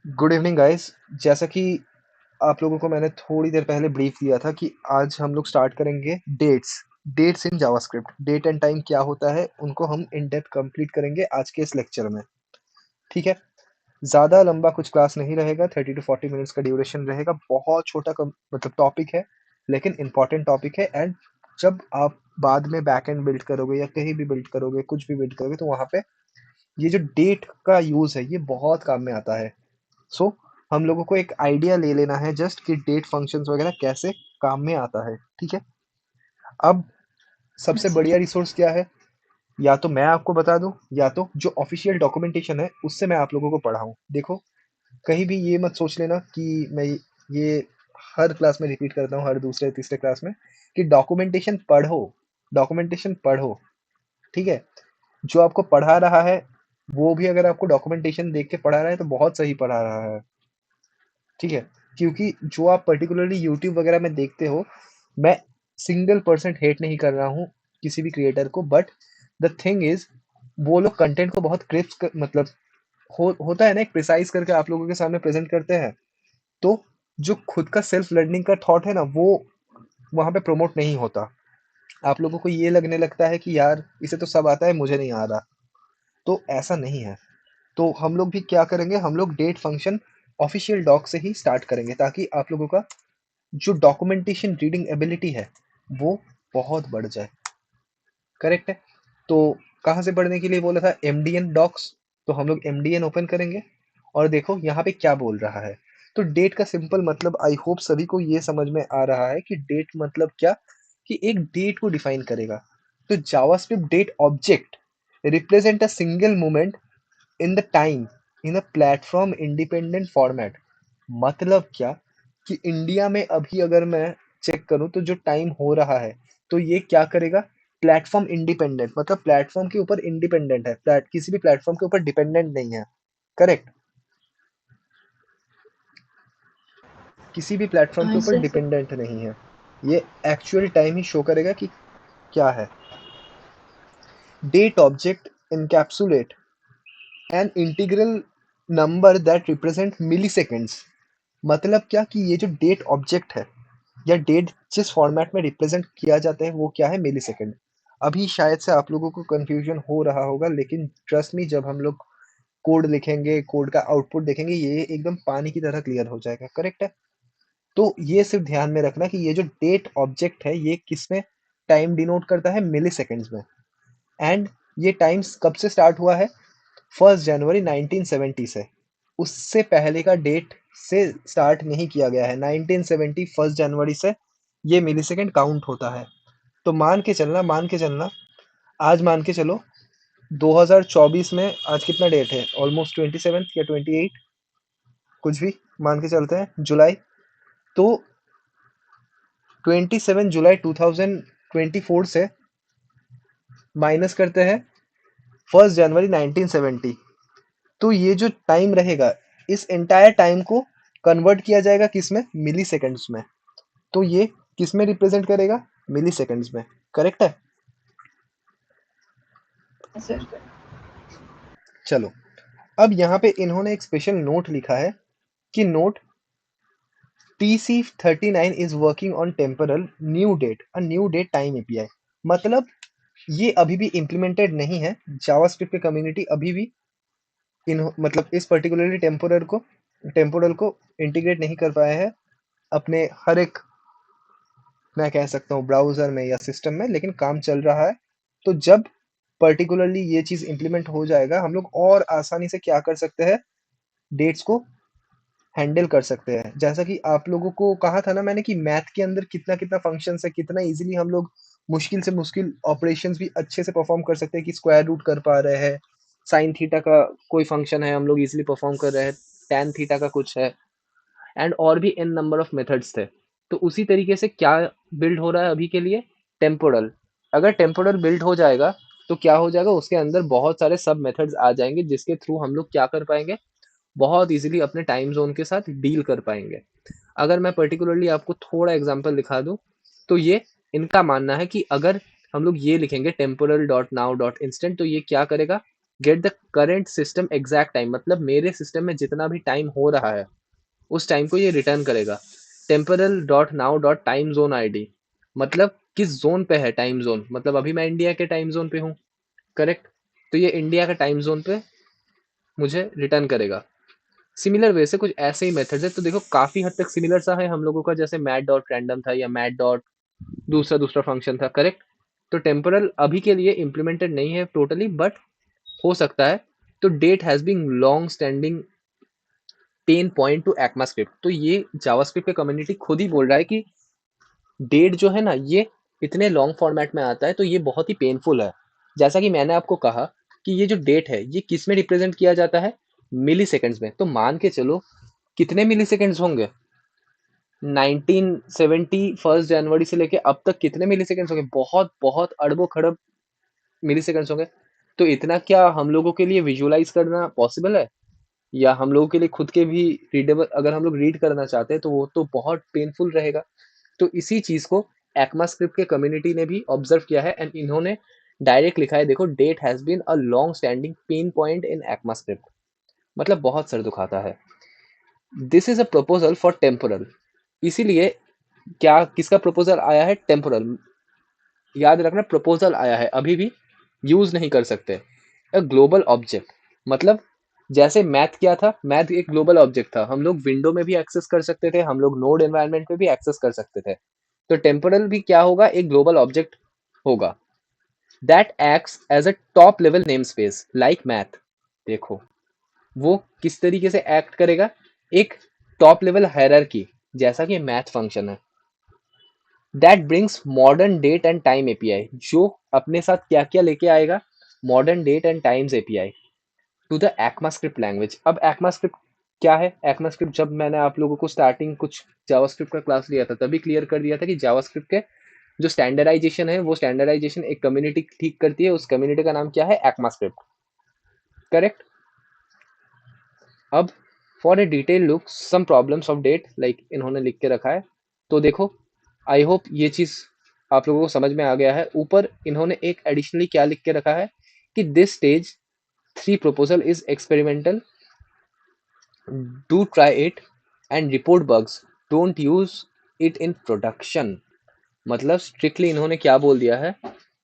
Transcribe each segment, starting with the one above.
Good evening guys. जैसा कि आप लोगों को मैंने थोड़ी देर पहले ब्रीफ दिया था कि आज हम लोग स्टार्ट करेंगे dates in JavaScript. Date and time क्या होता है उनको हम इन डेप्थ कंप्लीट करेंगे आज के इस लेक्चर में। ठीक है, ज़्यादा लंबा कुछ क्लास नहीं रहेगा, 30 to 40 मिनट्स का ड्यूरेशन रहेगा। बहुत छोटा मतलब टॉपिक है, लेकिन इंपॉर्टेंट टॉपिक है। एंड जब आप बाद में बैक एंड बिल्ड करोगे या कहीं भी बिल्ड करोगे, कुछ भी बिल्ड करोगे, तो वहाँ पे ये जो डेट का यूज़ है ये बहुत काम में आता है। सो हम लोगों को एक आइडिया ले लेना है जस्ट कि डेट फंक्शंस वगैरह कैसे काम में आता है। ठीक है, अब सबसे अच्छा। बढ़िया रिसोर्स क्या है? या तो मैं आपको बता दूं, या तो जो ऑफिशियल डॉक्यूमेंटेशन है उससे मैं आप लोगों को पढ़ाऊं। देखो, कहीं भी ये मत सोच लेना कि मैं ये हर क्लास में रिपीट करता हूँ, हर दूसरे तीसरे क्लास में, कि डॉक्यूमेंटेशन पढ़ो, डॉक्यूमेंटेशन पढ़ो। ठीक है, जो आपको पढ़ा रहा है वो भी अगर आपको डॉक्यूमेंटेशन देख के पढ़ा रहा है तो बहुत सही पढ़ा रहा है। ठीक है, क्योंकि जो आप पर्टिकुलरली यूट्यूब वगैरह में देखते हो, मैं सिंगल परसेंट हेट नहीं कर रहा हूँ किसी भी क्रिएटर को, बट द थिंग इज वो लोग कंटेंट को बहुत क्रिस्प मतलब होता है ना, एक प्रिसाइज करके आप लोगों के सामने प्रेजेंट करते हैं। तो जो खुद का सेल्फ लर्निंग का थॉट है ना, वो वहां पे प्रमोट नहीं होता। आप लोगों को ये लगने लगता है कि यार इसे तो सब आता है, मुझे नहीं आ रहा। तो ऐसा नहीं है। तो हम लोग भी क्या करेंगे, हम लोग डेट फंक्शन ऑफिशियल डॉक से ही स्टार्ट करेंगे, ताकि आप लोगों का जो डॉक्यूमेंटेशन रीडिंग एबिलिटी है वो बहुत बढ़ जाए। करेक्ट है। तो कहाँ से पढ़ने के लिए बोला था? एमडीएन डॉक्स। तो हम लोग एमडीएन ओपन करेंगे और देखो यहाँ पे क्या बोल रहा है। तो डेट का सिंपल मतलब आई होप सभी को ये समझ में आ रहा है कि डेट मतलब क्या, कि एक डेट को डिफाइन करेगा। तो JavaScript date object represent a single moment in the time in a platform independent format. मतलब क्या, कि इंडिया में अभी अगर मैं चेक करूं तो जो टाइम हो रहा है, तो ये क्या करेगा? प्लेटफॉर्म इंडिपेंडेंट मतलब प्लेटफॉर्म के ऊपर इंडिपेंडेंट है, किसी भी प्लेटफॉर्म के ऊपर डिपेंडेंट नहीं है। करेक्ट, किसी भी प्लेटफॉर्म के हाँ ऊपर सर। डिपेंडेंट नहीं है। ये एक्चुअल टाइम ही शो करेगा कि क्या है। Date object encapsulate an integral number that represent milliseconds। मतलब क्या, कि ये जो डेट ऑब्जेक्ट है या डेट जिस फॉर्मेट में रिप्रेजेंट किया जाता है वो क्या है? मिली सेकेंड। अभी शायद से आप लोगों को कंफ्यूजन हो रहा होगा, लेकिन ट्रस्ट मी, जब हम लोग कोड लिखेंगे, कोड का आउटपुट देखेंगे, ये एकदम पानी की तरह क्लियर हो जाएगा। करेक्ट है। तो ये सिर्फ ध्यान में रखना कि ये जो डेट ऑब्जेक्ट है ये किस में टाइम डिनोट करता है? मिली सेकेंड्स में। एंड ये टाइम्स कब से स्टार्ट हुआ है? 1 जनवरी 1970 से। उससे पहले का डेट से स्टार्ट नहीं किया गया है। 1970 1 जनवरी से ये मिलीसेकंड काउंट होता है। तो मान के चलना, आज मान के चलो 2024 में आज कितना डेट है? ऑलमोस्ट 27 या 28, कुछ भी मान के चलते हैं, जुलाई। तो 27 जुलाई 2024 से माइनस करते हैं 1 जनवरी 1970। तो ये जो टाइम रहेगा, इस एंटायर टाइम को कन्वर्ट किया जाएगा किस में? मिली सेकेंड्स में। तो ये किस में रिप्रेजेंट करेगा? मिली सेकेंड्स में। करेक्ट है। हाँ सर। चलो, अब यहाँ पे इन्होंने एक स्पेशल नोट लिखा है कि note TC39 is working on temporal new date time API. मतलब ये अभी भी इम्प्लीमेंटेड नहीं है। जावास्क्रिप्ट के कम्युनिटी अभी भी इन मतलब इस पर्टिकुलरली टेम्पोरल को इंटीग्रेट नहीं कर पाए हैं अपने हर एक, मैं कह सकता हूँ, ब्राउज़र में या सिस्टम में, लेकिन काम चल रहा है। तो जब पर्टिकुलरली ये चीज़ इम्प्लीमेंट हो जाएगा, हम लोग और आसानी से क्या कर सकते हैं? डेट्स को हैंडल कर सकते हैं। जैसा कि आप लोगों को कहा था ना मैंने कि मैथ के अंदर कितना-कितना फंक्शंस है, कितना ईज़िली हम लोग मुश्किल से मुश्किल ऑपरेशंस भी अच्छे से परफ़ॉर्म कर सकते हैं, कि स्क्वायर रूट कर पा रहे हैं, साइन थीटा का कोई फंक्शन है हम लोग ईज़िली परफ़ॉर्म कर रहे हैं, टैन थीटा का कुछ है, एंड और भी एन नंबर ऑफ मेथड्स थे। तो उसी तरीके से क्या बिल्ड हो रहा है अभी के लिए? टेम्पोरल। अगर टेम्पोरल बिल्ड हो जाएगा तो क्या हो जाएगा? उसके अंदर बहुत सारे सब मेथड्स आ जाएंगे, जिसके थ्रू हम लोग क्या कर पाएंगे? बहुत इजीली अपने टाइम जोन के साथ डील कर पाएंगे। अगर मैं पर्टिकुलरली आपको थोड़ा एग्जांपल दिखा दूं, तो ये इनका मानना है कि अगर हम लोग ये लिखेंगे temporal dot now dot instant, तो ये क्या करेगा? Get the current system exact time, मतलब मेरे सिस्टम में जितना भी टाइम हो रहा है उस टाइम को ये रिटर्न करेगा। Temporal dot now dot time zone ID, मतलब किस जोन पे है टाइम जोन, मतलब अभी मैं इंडिया के टाइम जोन पे हूँ, करेक्ट, तो ये इंडिया के टाइम जोन पे मुझे रिटर्न करेगा। सिमिलर वे से कुछ ऐसे ही मेथड्स है, तो देखो काफी हद तक सिमिलर सा है हम लोगों का, जैसे मैट डॉट रैंडम था या मैट डॉट दूसरा दूसरा फंक्शन था, करेक्ट। तो टेम्पोरल अभी के लिए इम्प्लीमेंटेड नहीं है टोटली, बट हो सकता है। तो date has been long standing pain point to ECMAScript, तो ये जावास्क्रिप्ट के कम्युनिटी खुद ही बोल रहा है कि डेट जो है ना ये इतने लॉन्ग फॉर्मेट में आता है तो ये बहुत ही पेनफुल है। जैसा कि मैंने आपको कहा कि ये जो डेट है ये किस में रिप्रेजेंट किया जाता है, मिली सेकेंड्स में, तो मान के चलो कितने मिली सेकेंड्स होंगे, 1970 1 जनवरी से लेके अब तक कितने मिली सेकेंड्स होंगे, बहुत बहुत अरबों खरब मिली सेकेंड्स होंगे। तो इतना क्या हम लोगों के लिए विजुअलाइज करना पॉसिबल है, या हम लोगों के लिए खुद के भी रीडेबल, अगर हम लोग रीड करना चाहते हैं तो वो तो बहुत पेनफुल रहेगा। तो इसी चीज को ECMAScript के कम्युनिटी ने भी ऑब्जर्व किया है एंड इन्होंने डायरेक्ट लिखा है, देखो date has been a long standing pain point in ECMAScript, मतलब बहुत सर दुखाता है। This is a proposal for temporal, इसीलिए क्या किसका प्रपोजल आया है, टेम्पोरल, याद रखना प्रपोजल आया है, अभी भी यूज नहीं कर सकते। अ ग्लोबल ऑब्जेक्ट, मतलब जैसे मैथ क्या था, मैथ एक ग्लोबल ऑब्जेक्ट था, हम लोग विंडो में भी एक्सेस कर सकते थे, हम लोग नोड एनवायरनमेंट में भी एक्सेस कर सकते थे। तो टेम्पोरल भी क्या होगा, एक ग्लोबल ऑब्जेक्ट होगा that acts as a top level name space like math. देखो वो किस तरीके से एक्ट करेगा, एक टॉप लेवल हायरार्की जैसा कि मैथ फंक्शन है, that brings modern date and time API, जो अपने साथ क्या क्या लेके आएगा, modern date and times API to the ECMAScript language. अब ECMAScript क्या है, ECMAScript जब मैंने आप लोगों को स्टार्टिंग कुछ जावास्क्रिप्ट का क्लास लिया था तभी क्लियर कर दिया था कि जावास्क्रिप्ट के जो स्टैंडर्डाइजेशन है वो स्टैंडर्डाइजेशन एक कम्युनिटी ठीक करती है, उस कम्युनिटी का नाम क्या है, ECMAScript, करेक्ट। अब for a detail look some problems of date, like इन्होंने लिख के रखा है, तो देखो आई होप ये चीज आप लोगों को समझ में आ गया है। ऊपर इन्होंने एक एडिशनली क्या लिख के रखा है कि this stage 3 proposal is experimental, do try it and report bugs, don't use it in production। मतलब स्ट्रिक्टली इन्होंने क्या बोल दिया है,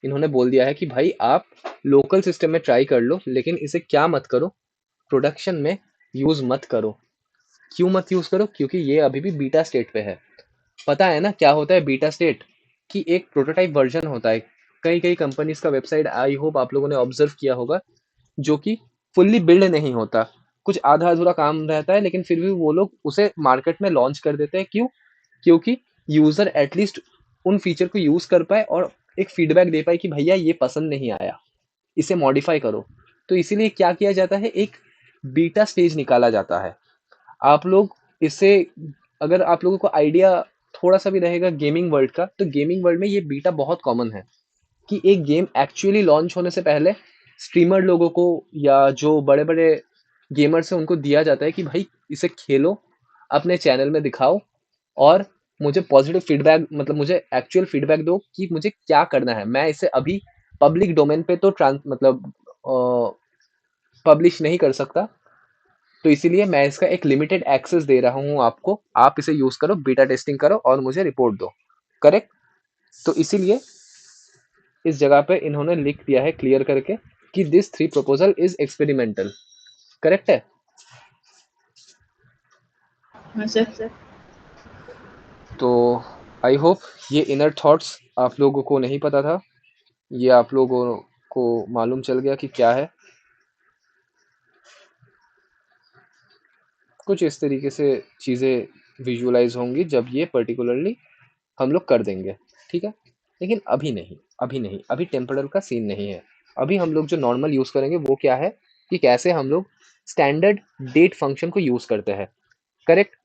इन्होंने बोल दिया है कि भाई आप लोकल सिस्टम में ट्राई कर लो लेकिन इसे क्या मत करो, प्रोडक्शन में यूज मत करो। क्यों मत यूज करो, क्योंकि ये अभी भी बीटा स्टेट पे है। पता है ना क्या होता है बीटा स्टेट, कि एक प्रोटोटाइप वर्जन होता है। कई कई कंपनीज का वेबसाइट आई होप आप लोगों ने ऑब्जर्व किया होगा, जो कि फुल्ली बिल्ड नहीं होता, कुछ आधा अधूरा काम रहता है, लेकिन फिर भी वो लोग उसे मार्केट में लॉन्च कर देते हैं। क्यों, क्योंकि यूजर एटलीस्ट उन फीचर को यूज कर पाए और एक फीडबैक दे पाए कि भैया ये पसंद नहीं आया, इसे मॉडिफाई करो। तो इसीलिए क्या किया जाता है, एक बीटा स्टेज निकाला जाता है। आप लोग इससे, अगर आप लोगों को आइडिया थोड़ा सा भी रहेगा गेमिंग वर्ल्ड का, तो गेमिंग वर्ल्ड में ये बीटा बहुत कॉमन है कि एक गेम एक्चुअली लॉन्च होने से पहले स्ट्रीमर लोगों को या जो बड़े बड़े गेमर्स हैं उनको दिया जाता है कि भाई इसे खेलो, अपने चैनल में दिखाओ और मुझे पॉजिटिव फीडबैक, मतलब मुझे एक्चुअल फीडबैक दो कि मुझे क्या करना है। मैं इसे अभी पब्लिक डोमेन पे तो ट्रांस मतलब पब्लिश नहीं कर सकता, तो इसीलिए मैं इसका एक लिमिटेड एक्सेस दे रहा हूँ आपको, आप इसे यूज करो, बीटा टेस्टिंग करो और मुझे रिपोर्ट दो, करेक्ट। तो इसीलिए इस जगह पे इन्होंने लिख दिया है क्लियर करके कि this 3 proposal is experimental, correct है। हाँ सर। तो आई होप ये इनर थॉट्स आप लोगों को नहीं पता था, ये आप लोगों को मालूम चल गया कि क्या है। कुछ इस तरीके से चीज़ें विजुअलाइज होंगी जब ये पर्टिकुलरली हम लोग कर देंगे, ठीक है। लेकिन अभी नहीं, अभी नहीं, अभी टेम्पोरल का सीन नहीं है। अभी हम लोग जो नॉर्मल यूज़ करेंगे वो क्या है, कि कैसे हम लोग स्टैंडर्ड डेट फंक्शन को यूज़ करते हैं, करेक्ट।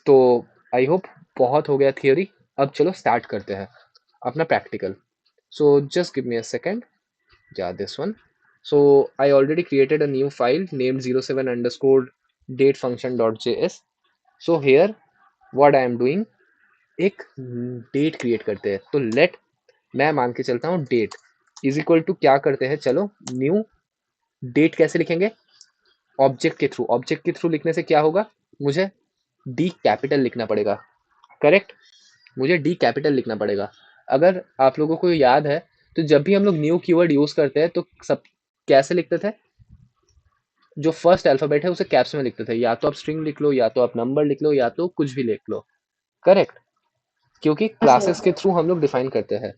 तो आई होप बहुत हो गया थियोरी, अब चलो स्टार्ट करते हैं अपना practical. So just give me a second, yeah this one. So I already created a new file named 07 underscore date function.js. So here what I am doing, एक date create करते हैं, तो late मैं मान के चलता हूँ डेट इज इक्वल टू क्या करते हैं, चलो न्यू डेट कैसे लिखेंगे? ऑब्जेक्ट के थ्रू। ऑब्जेक्ट के थ्रू लिखने से क्या होगा? मुझे डी कैपिटल लिखना पड़ेगा, करेक्ट? मुझे डी कैपिटल लिखना पड़ेगा। अगर आप लोगों को याद है तो जब भी हम लोग न्यू कीवर्ड यूज करते हैं तो सब कैसे लिखते थे? जो फर्स्ट अल्फाबेट है उसे कैप्स में लिखते थे। या तो आप स्ट्रिंग लिख लो, या तो आप नंबर लिख लो, या तो कुछ भी लिख लो, करेक्ट? क्योंकि हाँ सर। क्लासेस के थ्रू हम लोग डिफाइन करते हैं।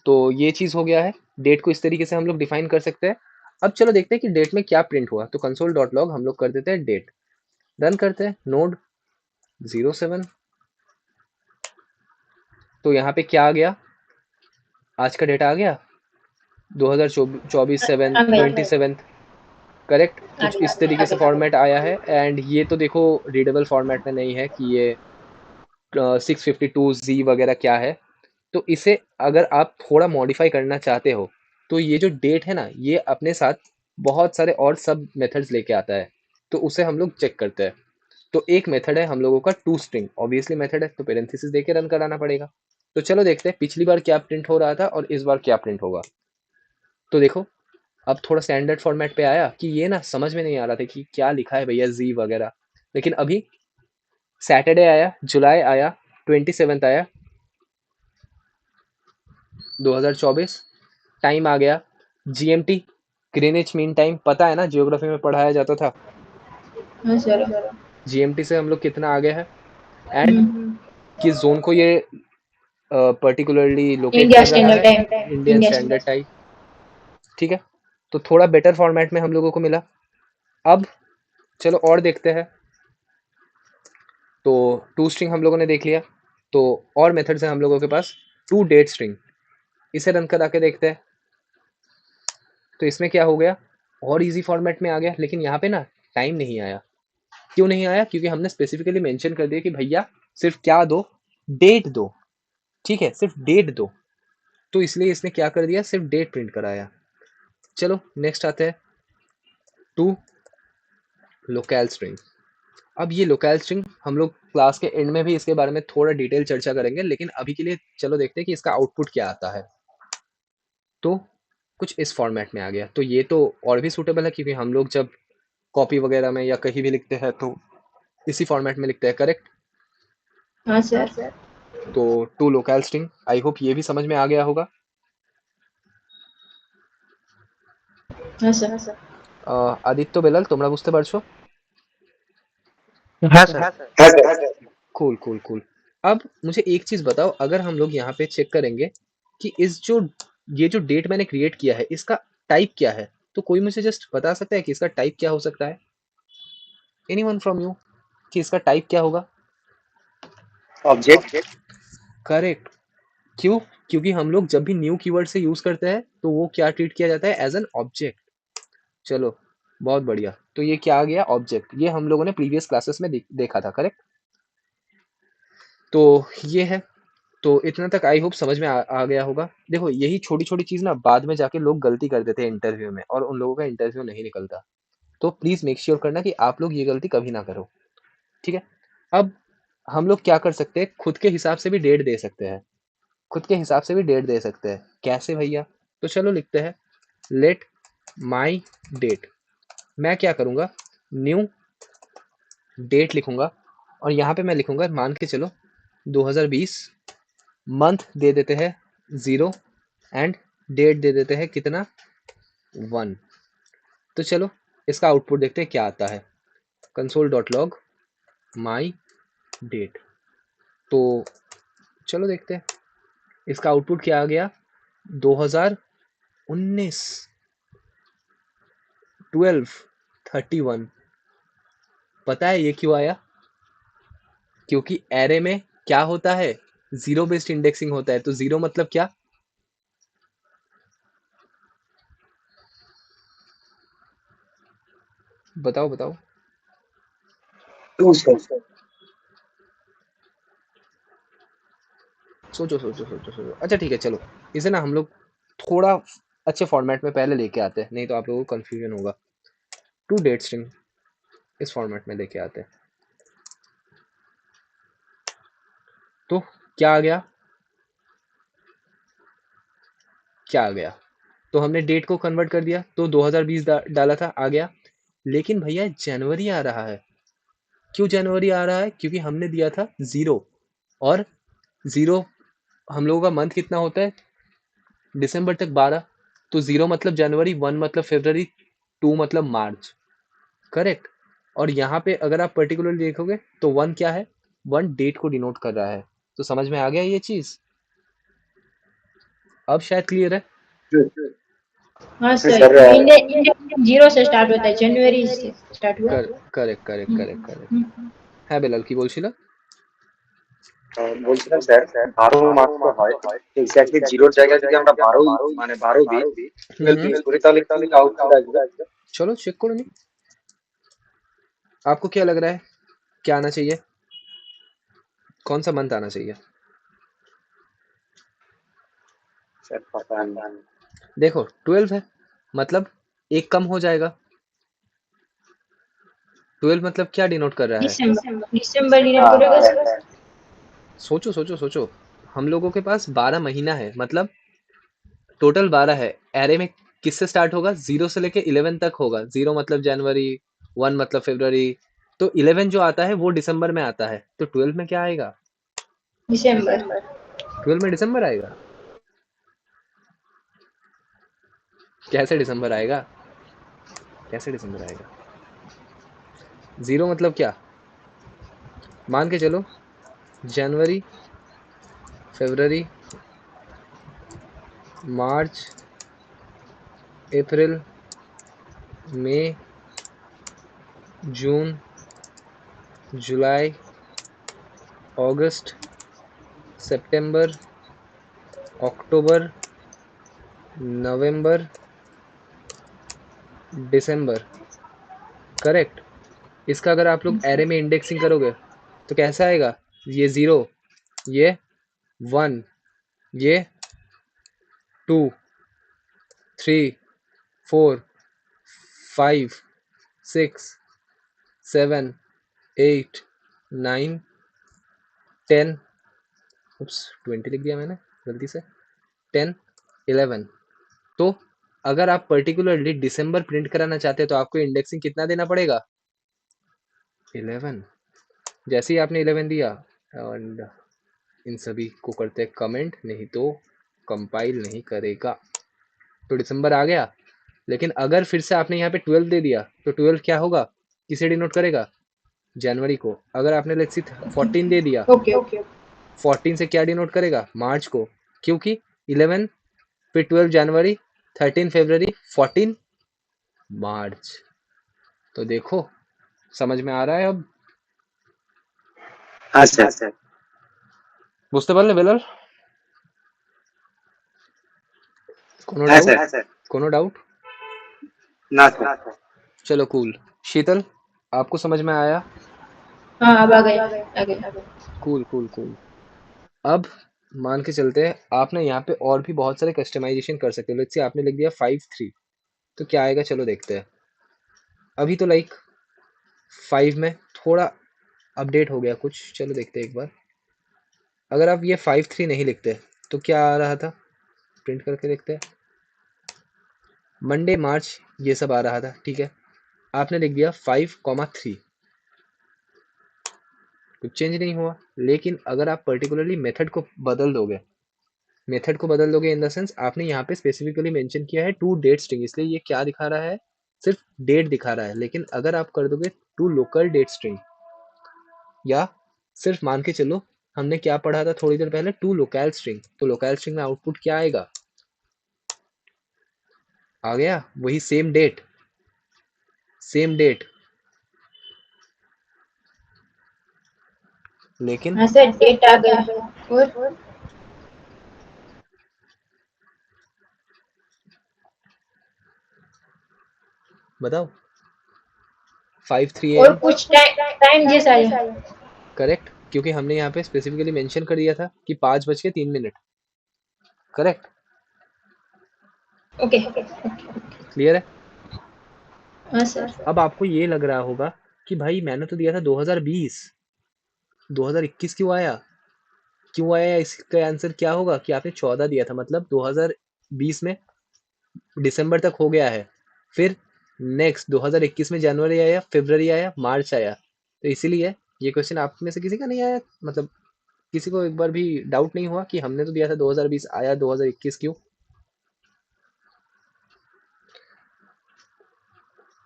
तो ये चीज हो गया है। डेट को इस तरीके से हम लोग डिफाइन कर सकते हैं। अब चलो देखते हैं कि डेट में क्या प्रिंट हुआ। तो कंसोल डॉट लॉग हम लोग कर देते हैं डेट, रन करते हैं नोड 07। तो यहाँ पे क्या आ गया? आज का डेटा आ गया 2024 7 हाँ भाई। 27, करेक्ट? आ कुछ गया। इस तरीके से फॉर्मेट आया है। एंड ये तो देखो रीडेबल फॉर्मेट में नहीं है कि ये 652 Z वगैरह क्या है। तो इसे अगर आप थोड़ा मॉडिफाई करना चाहते हो तो ये जो डेट है ना, ये अपने साथ बहुत सारे और सब मेथड्स लेके आता है। तो उसे हम लोग चेक करते हैं। तो एक मेथड है हम लोगों का टू स्ट्रिंग, ऑब्वियसली मेथड है तो पेरेंथेसिस देके रन कराना पड़ेगा। तो चलो देखते हैं पिछली बार क्या प्रिंट हो रहा था और इस बार क्या प्रिंट होगा। तो देखो अब थोड़ा स्टैंडर्ड फॉर्मेट पे आया कि ये ना समझ में नहीं आ रहा था कि क्या लिखा है भैया जी वगैरह। लेकिन अभी सैटरडे आया, जुलाई आया, 27 आया 2024, टाइम आ गया जीएमटी, ग्रीनिच मीन टाइम। पता है ना, जियोग्राफी में पढ़ाया जाता था। हाँ सर। जीएमटी से हम लोग कितना आगे है एंड हम्म। किस जोन को ये पर्टिकुलरली लोकेट इंडिया कर रहा स्टैंडर्ड है? Time. Indian India standard standard. Time. ठीक है, तो थोड़ा बेटर फॉर्मेट में हम लोगों को मिला। अब चलो और देखते हैं। तो टू स्ट्रिंग हम लोगों ने देख लिया। तो और मेथड्स हैं हम लोगों के पास। टू डेट स्ट्रिंग, इसे रन करा के देखते हैं। तो इसमें क्या हो गया? और इजी फॉर्मेट में आ गया। लेकिन यहाँ पे ना टाइम नहीं आया। क्यों नहीं आया? क्योंकि हमने स्पेसिफिकली मेंशन कर दिया कि भैया सिर्फ क्या दो? डेट दो। ठीक है, सिर्फ डेट दो। तो इसलिए इसने क्या कर दिया? सिर्फ डेट प्रिंट कराया। चलो नेक्स्ट आते हैं टू लोकल स्ट्रिंग। अब ये लोकल स्ट्रिंग हम लोग क्लास के एंड में भी इसके बारे में थोड़ा डिटेल चर्चा करेंगे, लेकिन अभी के लिए चलो देखते हैं कि इसका आउटपुट क्या आता है। तो कुछ इस फॉर्मेट में आ गया। तो ये तो और भी सूटेबल है क्योंकि हम लोग जब कॉपी वगैरह में या कहीं भी लिखते हैं तो इसी फॉर्मेट में लिखते हैं, करेक्ट? हाँ सर। तो to local string, I hope ये भी समझ में आ गया होगा। हाँ सर। आदित्य बेलाल তোমরা বুঝতে পারছো? हाँ सर। हाँ सर। Cool cool cool. अब मुझे एक चीज बताओ, अगर हम लोग यहाँ पे चेक करेंगे कि इस जो ये जो डेट मैंने क्रिएट किया है इसका टाइप क्या है, तो कोई मुझे जस्ट बता सकता है कि इसका टाइप क्या हो सकता है? एनीवन फ्रॉम यू, कि इसका टाइप क्या होगा? ऑब्जेक्ट। करेक्ट। क्यों? क्योंकि हम लोग जब भी न्यू कीवर्ड से यूज करते हैं तो वो क्या ट्रीट किया जाता है? As an object. चलो बहुत बढ़िया। तो ये क्या आ गया? ऑब्जेक्ट। ये हम लोगों ने प्रीवियस क्लासेस में देखा था, करेक्ट? तो ये है। तो इतना तक आई होप समझ में आ गया होगा। देखो यही छोटी छोटी चीज ना बाद में जाके लोग गलती कर देते हैं इंटरव्यू में, और उन लोगों का इंटरव्यू नहीं निकलता। तो प्लीज मेक श्योर करना कि आप लोग ये गलती कभी ना करो, ठीक है? अब हम लोग क्या कर सकते हैं? खुद के हिसाब से भी डेट दे सकते हैं। खुद के हिसाब से भी डेट दे सकते हैं। कैसे भैया? तो चलो लिखते हैं लेट माई डेट। मैं क्या करूंगा? न्यू डेट लिखूंगा और यहाँ पे मैं लिखूंगा, मान के चलो 2020। मंथ दे देते हैं 0 एंड डेट दे देते हैं कितना? 1। तो चलो इसका आउटपुट देखते हैं क्या आता है। कंसोल डॉट लॉग माई डेट। तो चलो देखते हैं इसका आउटपुट क्या आ गया। 2019 12 31। पता है ये क्यों आया? क्योंकि एरे में क्या होता है? जीरो बेस्ड इंडेक्सिंग होता है। तो जीरो मतलब क्या? बताओ बताओ। Two sir. सोचो सोचो सोचो सोचो। अच्छा ठीक है, चलो इसे ना हम लोग थोड़ा अच्छे फॉर्मेट में पहले लेके आते हैं, नहीं तो आप लोगों को कंफ्यूजन होगा। टू डेट स्ट्रिंग इस फॉर्मेट में लेके आते हैं। तो क्या आ गया? क्या आ गया? तो हमने डेट को कन्वर्ट कर दिया, तो 2020 डाला था, आ गया। लेकिन भैया जनवरी आ रहा है। क्यों जनवरी आ रहा है? क्योंकि हमने दिया था 0, और 0 हम लोगों का मंथ कितना होता है दिसंबर तक, 12। तो 0 मतलब जनवरी, 1 मतलब फरवरी, 2 मतलब मार्च। करेक्ट। और यहाँ पे अगर आप पर्टिकुलरली देखोगे तो 1 क्या है? 1 डेट को डिनोट कर रहा है। तो समझ में आ गया ये चीज? अब शायद क्लियर है। हाँ फिर सर, सर इंडिया इंडिया 0 से स्टार्ट होता है, जनवरी से स्टार्ट हुआ। Correct correct correct correct. হ্যাঁ বেলাল, কি বলছিল? বলছিলাম স্যার 12 মাস তো হয়, এক্স্যাক্টলি জিরোর জায়গায় যদি আমরা 12 মানে 12 দিই, 12 ইউজ করি, তাহলে কি আউটপুট আসবে? चलो चेक करो। नहीं, आपको क्या लग रहा है क्या आना चाहिए? कौन सा मंथ आना चाहिए? सर पता नहीं। देखो 12 है, मतलब एक कम हो जाएगा। 12 मतलब क्या डिनोट कर रहा है? दिसंबर डिनोट करेगा सर। सोचो सोचो सोचो। हम लोगों के पास 12 महीना है, मतलब टोटल 12 है। एरे में किससे स्टार्ट होगा? 0 से लेके 11 तक होगा। 0 मतलब जनवरी, 1 मतलब फरवरी, तो 11 जो आता है वो दिसंबर में आता है। तो 12 में क्या आएगा? दिसंबर। 12 में दिसंबर आएगा। कैसे दिसंबर आएगा? कैसे दिसंबर आएगा? 0 मतलब क्या? मान के चलो जनवरी, फरवरी, मार्च, अप्रैल, मई, जून, जुलाई, अगस्त, सितंबर, अक्टूबर, नवंबर, दिसंबर। करेक्ट। इसका अगर आप लोग एरे में इंडेक्सिंग करोगे तो कैसा आएगा? ये 0, ये 1, ये 2, 3, 4, 5, 6, 7, 8, 9, 10, उप्स 20 लिख दिया मैंने गलती से, 10, 11। तो अगर आप पर्टिकुलरली दिसंबर प्रिंट कराना चाहते हैं तो आपको इंडेक्सिंग कितना देना पड़ेगा? 11। जैसे ही आपने 11 दिया, एंड इन सभी को करते हैं कमेंट, नहीं तो कंपाइल नहीं करेगा। तो दिसंबर आ गया। लेकिन अगर फिर से आपने यहाँ पे 12 दे दिया तो 12 क्या होगा? किसे डिनोट करेगा? जनवरी को। अगर आपने लेट्स सी 14 दे दिया, ओके ओके। 14 से क्या डिनोट करेगा? मार्च को, क्योंकि 11, फिर 12 जनवरी, 13 फरवरी, 14 मार्च। तो देखो समझ में आ रहा है अब? हाँ सर। বুঝতে পারলে বেলাল? কোনো हाँ डाउट? सर। कोनो डाउट? ना सर। चलो कूल। शीतल, आपको समझ में आया? हाँ अब आ गए आ गए। Cool cool cool. अब मान के चलते हैं आपने यहाँ पे और भी बहुत सारे कस्टमाइजेशन कर सकते हो। लेट्स से आपने लिख दिया 5-3, तो क्या आएगा? चलो देखते हैं। अभी तो लाइक 5 में थोड़ा अपडेट हो गया कुछ, चलो देखते हैं एक बार। अगर आप ये 5-3 नहीं लिखते तो क्या आ रहा था? प्रिंट करके देखते हैं। मंडे मार्च ये सब आ रहा था, ठीक है। आपने लिख दिया 5,3, कुछ चेंज नहीं हुआ। लेकिन अगर आप पर्टिकुलरली मेथड को बदल दोगे, इन द सेंस आपने यहाँ पे स्पेसिफिकली मेंशन किया है टू डेट स्ट्रिंग, इसलिए ये क्या दिखा रहा है? सिर्फ डेट दिखा रहा है। लेकिन अगर आप कर दोगे टू लोकल डेट स्ट्रिंग, या सिर्फ मान के चलो हमने क्या पढ़ा था थोड़ी देर पहले, टू लोकल स्ट्रिंग, तो लोकल स्ट्रिंग में आउटपुट क्या आएगा? आ गया वही सेम डेट, लेकिन हाँ सर, डेट आ गया। और बताओ 5-3 और AM। कुछ टाइम जैसा आया। करेक्ट, क्योंकि हमने यहाँ पे स्पेसिफिकली मेंशन कर दिया था कि 5:03। करेक्ट। ओके। क्लियर है? हाँ सर। अब आपको ये लग रहा होगा कि भाई मैंने तो दिया था 2020, 2021 क्यों आया? इसका आंसर क्या होगा कि आपने 14 दिया था, मतलब 2020 में दिसंबर तक हो गया है, फिर नेक्स्ट 2021 में जनवरी आया, फरवरी आया, मार्च आया। तो इसीलिए ये क्वेश्चन आप में से किसी का नहीं आया, मतलब किसी को एक बार भी डाउट नहीं हुआ कि हमने तो दिया था 2020 आया 2021 क्यों?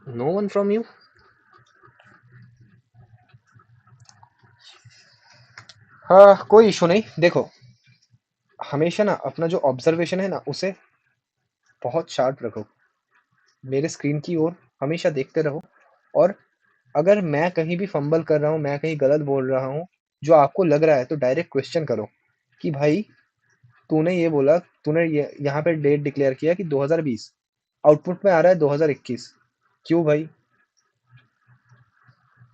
No one from you? हाँ, कोई इशू नहीं। देखो, हमेशा ना अपना जो ऑब्जर्वेशन है ना उसे बहुत शार्प रखो, मेरे स्क्रीन की ओर हमेशा देखते रहो। और अगर मैं कहीं भी फंबल कर रहा हूँ, मैं कहीं गलत बोल रहा हूँ, जो आपको लग रहा है, तो डायरेक्ट क्वेश्चन करो कि भाई तूने ये बोला, तूने ये यहाँ पे डेट डिक्लेयर किया कि 2020, आउटपुट में आ रहा है 2021, क्यों भाई?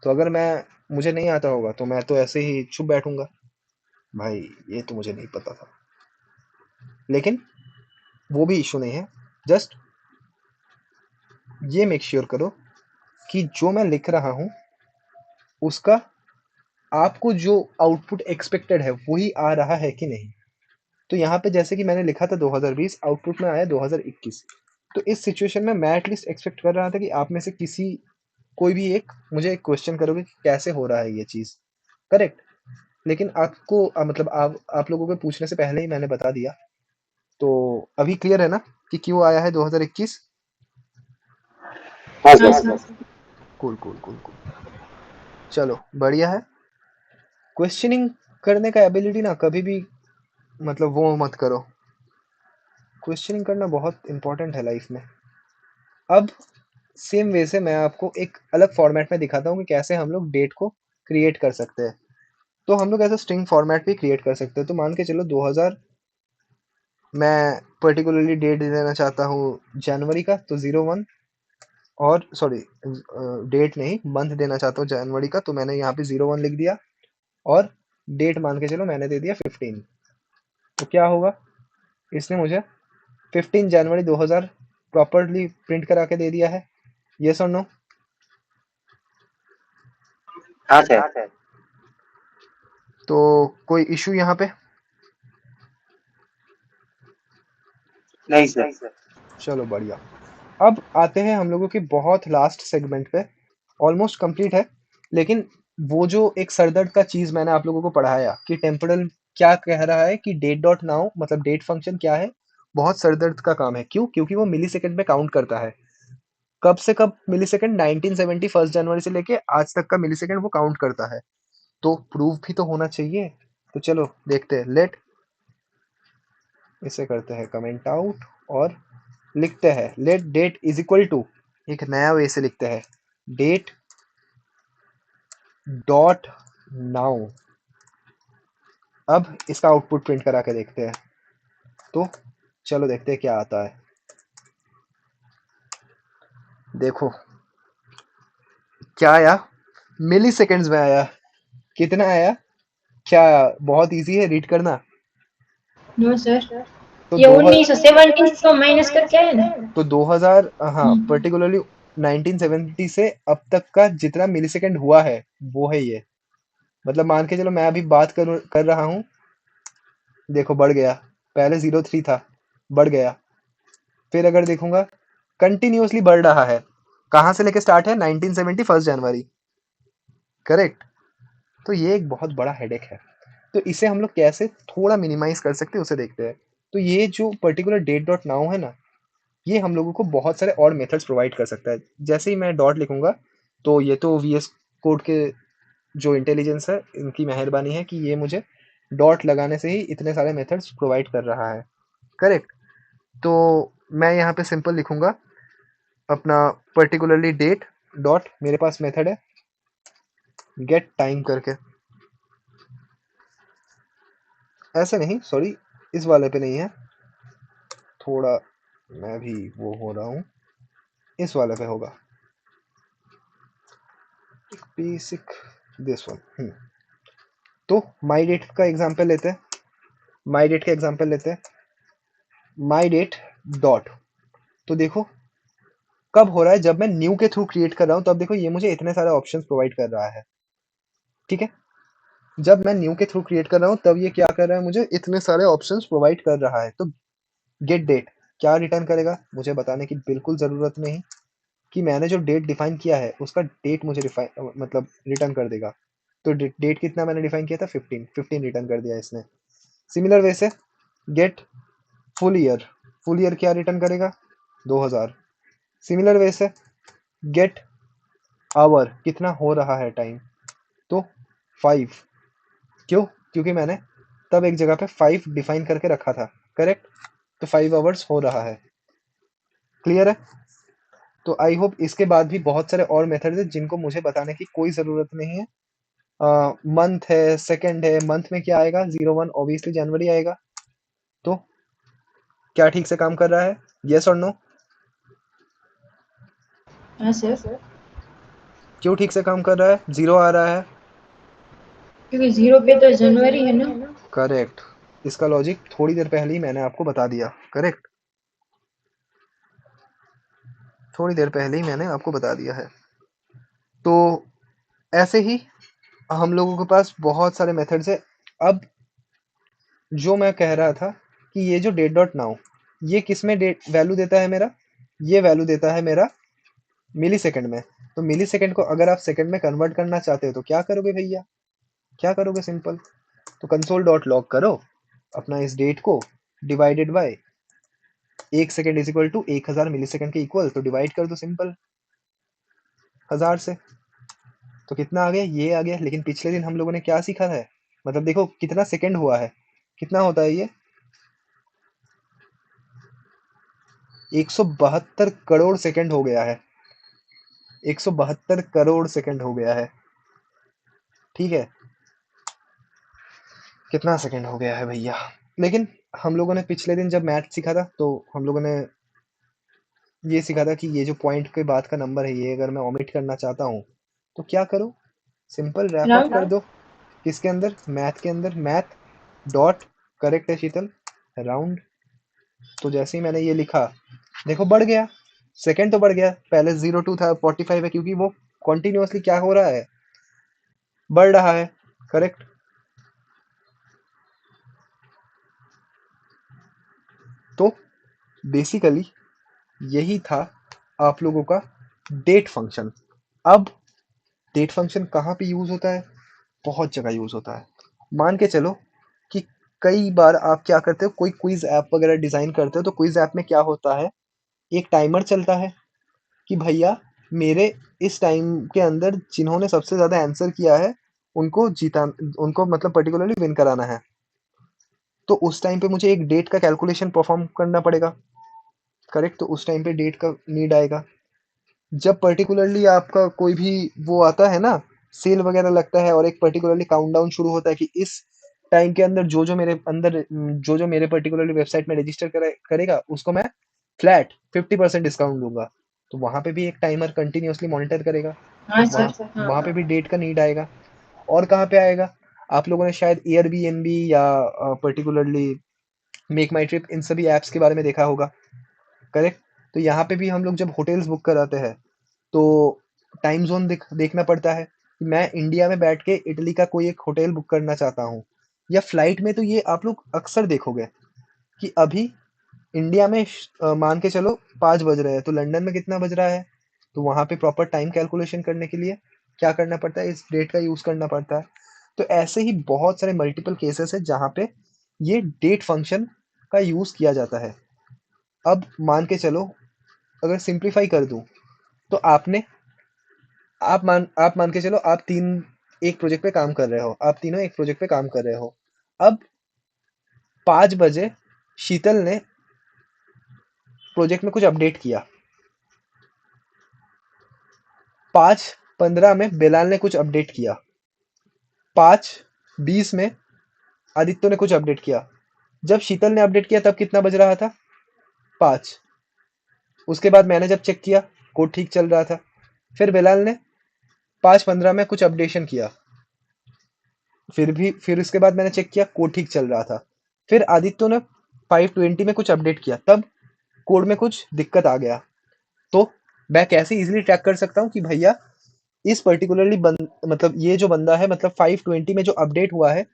तो अगर मैं मुझे नहीं आता होगा तो मैं तो ऐसे ही चुप बैठूंगा, भाई ये तो मुझे नहीं पता था। लेकिन वो भी इशू नहीं है, जस्ट ये मेक श्योर करो कि जो मैं लिख रहा हूँ उसका आपको जो आउटपुट एक्सपेक्टेड है वही आ रहा है कि नहीं। तो यहाँ पे जैसे कि मैंने लिखा था 2020, आउटपुट में आया 2021। तो इस सिचुएशन में मैं एटलीस्ट एक्सपेक्ट कर रहा था कि आप में से किसी कोई भी एक मुझे एक क्वेश्चन करोगे कि कैसे हो रहा है ये चीज़, करेक्ट? लेकिन आपको मतलब आप लोगों के पूछने से पहले ही मैंने बता दिया। तो अभी क्लियर है ना कि क्यों आया है 2021? हाँ हाँ sir. Sir. Cool cool cool cool, चलो बढ़िया है। क्वेश्चनिंग करने का एबिलिटी ना कभी भी मतलब वो मत करो, क्वेश्चनिंग करना बहुत इंपॉर्टेंट है लाइफ में। अब सेम वे से मैं आपको एक अलग फॉर्मेट में दिखाता हूँ कि कैसे हम लोग डेट को क्रिएट कर सकते हैं। तो हम लोग ऐसा स्ट्रिंग फॉर्मेट भी क्रिएट कर सकते हैं। तो मान के चलो 2000, मैं पर्टिकुलरली डेट दे देना चाहता हूँ जनवरी का, तो 01, और सॉरी डेट नहीं मंथ देना चाहता हूँ जनवरी का, तो मैंने यहाँ पे 01 लिख दिया। और डेट मान के चलो मैंने दे दिया 15। तो क्या होगा, इसने मुझे 15 जनवरी 2000 प्रॉपरली प्रिंट करा के दे दिया है। यस और नो? हाँ सर। तो कोई इशू यहाँ पे? नहीं सर। चलो बढ़िया। अब आते हैं हम लोगों की बहुत लास्ट सेगमेंट पे, ऑलमोस्ट कंप्लीट है। लेकिन वो जो एक सरदर्द का चीज मैंने आप लोगों को पढ़ाया कि टेम्पोरल क्या कह रहा है, कि डेट डॉट नाउ मतलब डेट फंक्शन क्या है, बहुत सरदर्द का काम है। क्यों? क्योंकि वो मिली सेकेंड में काउंट करता है। कब से कब मिली सेकेंड? 1970 1 जनवरी से लेके आज तक का मिली सेकेंड वो काउंट करता है। तो प्रूफ भी तो होना चाहिए। तो चलो देखते हैं। लेट, इसे करते हैं कमेंट आउट और लिखते हैं let date is equal to, एक नया वे से लिखते हैं, डेट डॉट नाउ। अब इसका आउटपुट प्रिंट करा के देखते हैं। तो चलो देखते हैं क्या आता है। देखो क्या आया, मिली सेकेंड्स में आया। कितना आया? क्या बहुत इजी है रीड करना? नो सर, तो ये दो 1917 को माइनस करके है ना। तो 2000, हाँ हम्म। पर्टिकुलरली 1970 से अब तक का जितना मिली सेकेंड हुआ है वो है ये। मतलब मान के चलो मैं अभी बात कर रहा हूँ, देखो बढ़ गया। पहले 03 था, बढ़ गया। फिर अगर देखूंगा कंटिन्यूअसली बढ़ रहा है। कहाँ से लेके स्टार्ट है? 1970 1 जनवरी, करेक्ट? तो ये एक बहुत बड़ा हेडेक है। तो इसे हम लोग कैसे थोड़ा मिनिमाइज कर सकते हैं उसे देखते हैं। तो ये जो पर्टिकुलर डेट डॉट नाउ है ना, ये हम लोगों को बहुत सारे और मेथड्स प्रोवाइड कर सकता है। जैसे ही मैं डॉट लिखूंगा, तो ये तो वीएस कोड के जो इंटेलिजेंस है इनकी मेहरबानी है कि ये मुझे डॉट लगाने से ही इतने सारे मेथड्स प्रोवाइड कर रहा है, करेक्ट? तो मैं यहाँ पे सिंपल लिखूंगा अपना पर्टिकुलरली डेट डॉट, मेरे पास मेथड है गेट टाइम करके। ऐसे नहीं, सॉरी, इस वाले पे नहीं है, थोड़ा मैं भी वो हो रहा हूँ, इस वाले पे होगा बेसिक, दिस वन। तो माई डेट का एग्जांपल लेते हैं, माई डेट का एग्जांपल लेते हैं, माई डेट डॉट। तो देखो कब हो रहा है, जब मैं न्यू के थ्रू क्रिएट कर रहा हूँ तब देखो ये मुझे इतने सारे ऑप्शंस प्रोवाइड कर रहा है, ठीक है? जब मैं न्यू के थ्रू क्रिएट कर रहा हूँ तब ये क्या कर रहा है, मुझे इतने सारे ऑप्शंस प्रोवाइड कर रहा है। तो गेट डेट, क्या रिटर्न करेगा मुझे बताने की बिल्कुल ज़रूरत नहीं कि मैंने जो डेट डिफाइन किया है उसका डेट मुझे मतलब रिटर्न कर देगा। तो डेट कितना मैंने डिफाइन किया था 15 रिटर्न कर दिया इसने। सिमिलर वे से गेट फुल ईयर क्या रिटर्न करेगा 2000। सिमिलर वे से गेट आवर कितना हो रहा है टाइम तो 5। क्यों? क्योंकि मैंने तब एक जगह पे 5 डिफाइन करके रखा था, करेक्ट? तो 5 आवर्स हो रहा है। क्लियर है? तो आई होप इसके बाद भी बहुत सारे और मेथड है जिनको मुझे बताने की कोई ज़रूरत नहीं है। मंथ है, सेकंड है, मंथ में क्या आएगा 01 ऑब्वियसली जनवरी आएगा। तो क्या ठीक से काम कर रहा है? यस और नो? हाँ सर, क्यों ठीक से काम कर रहा है? 0 आ रहा है। क्योंकि 0 पे तो जनवरी है ना। करेक्ट। इसका लॉजिक थोड़ी देर पहले ही मैंने आपको बता दिया, करेक्ट? थोड़ी देर पहले ही मैंने आपको बता दिया है। तो ऐसे ही हम लोगों के पास बहुत सारे मेथड्स है। अब जो मैं कह रहा था कि ये जो डेट डॉट नाउ ये किस में डेट वैल्यू देता है मेरा? ये वैल्यू देता है मेरा मिली सेकंड में। तो मिली सेकंड को अगर आप सेकंड में कन्वर्ट करना चाहते हो तो क्या करोगे भैया? क्या करोगे? सिंपल। तो कंसोल डॉट लॉग करो अपना इस डेट को divided by 1 second is equal to 1000 millisecond के इक्वल, तो डिवाइड कर दो सिंपल 1000 से। तो कितना आ गया? ये आ गया। लेकिन पिछले दिन हम लोगों ने क्या सीखा था? मतलब देखो कितना सेकंड हुआ है, कितना होता है ये? 172 करोड़ सेकंड हो गया है। 172 करोड़ सेकंड हो गया है। ठीक है, कितना सेकंड हो गया है भैया? लेकिन हम लोगों ने पिछले दिन जब मैथ सीखा था तो हम लोगों ने ये सीखा था कि ये जो पॉइंट के बाद का नंबर है ये अगर मैं ओमिट करना चाहता हूँ तो क्या करो? सिंपल रैप अप कर राउंड। दो। किसके अंदर? मैथ के अंदर। मैथ डॉट करेक्ट है शीतल, राउंड। तो जैसे ही मैंने ये लिखा देखो बढ़ गया, सेकंड तो बढ़ गया। पहले 02 था 45 है क्योंकि वो कॉन्टिन्यूअसली क्या हो रहा है? बढ़ रहा है, करेक्ट? तो बेसिकली यही था आप लोगों का डेट फंक्शन। अब डेट फंक्शन कहाँ पे यूज होता है? बहुत जगह यूज होता है। मान के चलो कि कई बार आप क्या करते हो, कोई क्विज ऐप वगैरह डिजाइन करते हो तो क्विज ऐप में क्या होता है, एक टाइमर चलता है कि भैया मेरे इस टाइम के अंदर जिन्होंने सबसे ज्यादा आंसर किया है उनको जीता, उनको मतलब पर्टिकुलरली विन कराना है। तो उस टाइम पे मुझे एक डेट का कैलकुलेशन परफॉर्म करना पड़ेगा, करेक्ट? तो उस टाइम पे डेट का नीड आएगा। जब पर्टिकुलरली आपका कोई भी वो आता है ना, सेल वगैरह लगता है और एक पर्टिकुलरली काउंटडाउन शुरू होता है कि इस टाइम के अंदर जो जो मेरे पर्टिकुलरली वेबसाइट में रजिस्टर करेगा उसको मैं फ्लैट 50% डिस्काउंट दूंगा। तो वहां पे भी एक टाइमर कंटिन्यूअसली मॉनिटर करेगा। हाँ वहां सर, हाँ। वहां पे भी डेट का नीड आएगा। और कहाँ पे आएगा? आप लोगों ने शायद एयरबीएनबी या पर्टिकुलरली मेक माई ट्रिप इन सभी ऐप्स के बारे में देखा होगा, करेक्ट? तो यहाँ पे भी हम लोग जब होटल्स बुक कराते हैं तो टाइम जोन देखना पड़ता है। मैं इंडिया में बैठ के इटली का कोई एक होटल बुक करना चाहता हूँ या फ्लाइट में, तो ये आप लोग अक्सर देखोगे कि अभी इंडिया में मान के चलो 5 बज रहे हैं तो लंदन में कितना बज रहा है? तो वहां पे प्रॉपर टाइम कैलकुलेशन करने के लिए क्या करना पड़ता है? इस डेट का यूज करना पड़ता है। तो ऐसे ही बहुत सारे मल्टीपल केसेस है जहाँ पे ये डेट फंक्शन का यूज किया जाता है। अब मान के चलो अगर सिंप्लीफाई कर दूं तो आप मान के चलो आप तीन एक प्रोजेक्ट पे काम कर रहे हो, आप तीनों एक प्रोजेक्ट पे काम कर रहे हो। अब 5 बजे शीतल ने प्रोजेक्ट में कुछ अपडेट किया, 5:15 में बेलाल ने कुछ अपडेट किया, 5:20 में आदित्य ने कुछ अपडेट किया। जब शीतल ने अपडेट किया तब कितना बज रहा था? 5। उसके बाद मैंने जब चेक किया कोड ठीक चल रहा था। फिर बेलाल ने 5:15 में कुछ अपडेशन किया, फिर उसके बाद मैंने चेक किया कोड ठीक चल रहा था। फिर आदित्य ने 5:20 में कुछ अपडेट किया, तब कोड में कुछ दिक्कत आ गया। तो मैं कैसे इजीली ट्रैक कर सकता हूँ कि भैया इस पर्टिकुलरली मतलब ये जो बंदा है, मतलब 5:20 में जो अपडेट हुआ है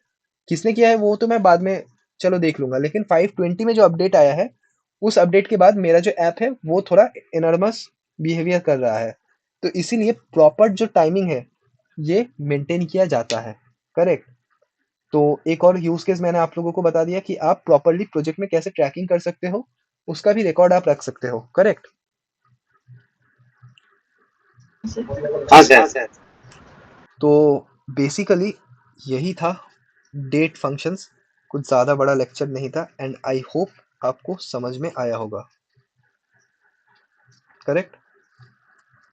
किसने किया है वो तो मैं बाद में चलो देख लूंगा, लेकिन 5:20 में जो अपडेट आया है उस अपडेट के बाद मेरा जो ऐप है वो थोड़ा इनर्मस बिहेवियर कर रहा है, तो इसीलिए प्रॉपर जो टाइमिंग है ये मेंटेन किया जाता है। करेक्ट। तो एक और यूज केस मैंने आप लोगों को बता दिया कि आप प्रॉपरली प्रोजेक्ट में कैसे ट्रैकिंग कर सकते हो, उसका भी रिकॉर्ड आप रख सकते हो। करेक्ट। हाँ सर। तो बेसिकली यही था डेट फंक्शंस, कुछ ज़्यादा बड़ा लेक्चर नहीं था, एंड आई होप आपको समझ में आया होगा। करेक्ट।